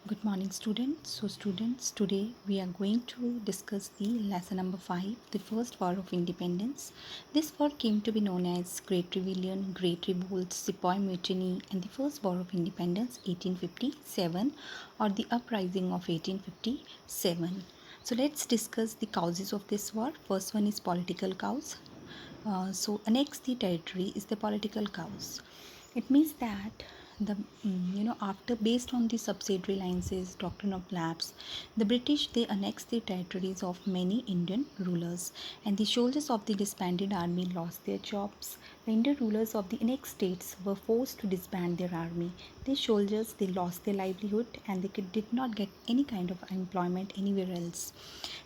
Good morning, students. So, students, today we are going to discuss the lesson number 5, the First War of Independence. This war came to be known as Great Rebellion, Great Revolt, Sepoy Mutiny, and the First War of Independence 1857 or the Uprising of 1857. So, let's discuss the causes of this war. First one is political cause. So, annex the territory is the political cause. It means that the after based on the subsidiary alliances doctrine of lapse, the British they annexed the territories of many Indian rulers, and the soldiers of the disbanded army lost their jobs. The Indian rulers of the annexed states were forced to disband their army. These soldiers they lost their livelihood and did not get any kind of employment anywhere else.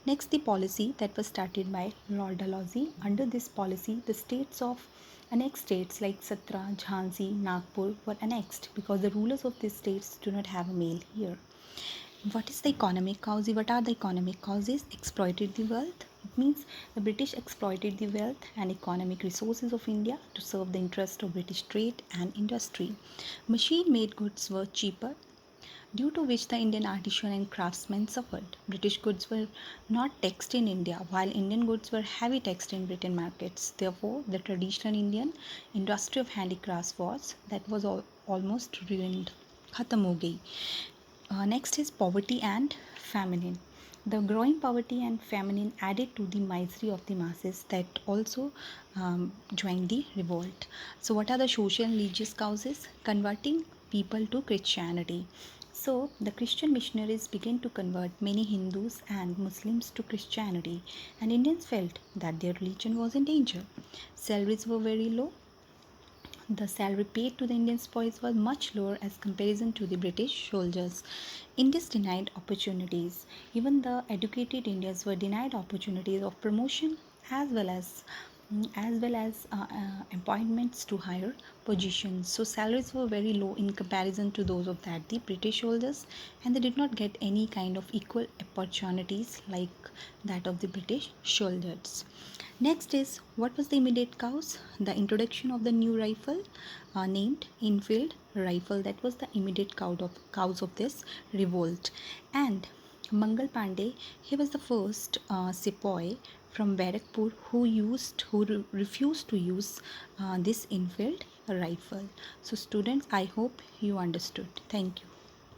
Next, the policy that was started by Lord Dalhousie. Under this policy, the states of annexed states like Satra, Jhansi, Nagpur were annexed because the rulers of these states do not have a male here. What is the economic cause? What are the economic causes? Exploited the wealth. It means the British exploited the wealth and economic resources of India to serve the interest of British trade and industry. Machine made goods were cheaper, due to which the Indian artisan and craftsmen suffered. British goods were not taxed in India, while Indian goods were heavy taxed in Britain markets. Therefore, the traditional Indian industry of handicrafts was almost ruined. खत्म हो गई. Next is poverty and famine. The growing poverty and famine added to the misery of the masses that also joined the revolt. So, what are the social and religious causes? Converting people to Christianity. So, the Christian missionaries began to convert many Hindus and Muslims to Christianity, and Indians felt that their religion was in danger. Salaries were very low. The salary paid to the Indian boys was much lower as comparison to the British soldiers. Indians denied opportunities. Even the educated Indians were denied opportunities of promotion as well as appointments to higher positions. So salaries were very low in comparison to those of the British soldiers, and they did not get any kind of equal opportunities like that of the British soldiers. Next is what was the immediate cause? The introduction of the new rifle named Enfield rifle. That was the immediate cause of this revolt. And Mangal Pandey, he was the first sepoy from Barakpur who refused to use this Enfield rifle. So students, I hope you understood. Thank you.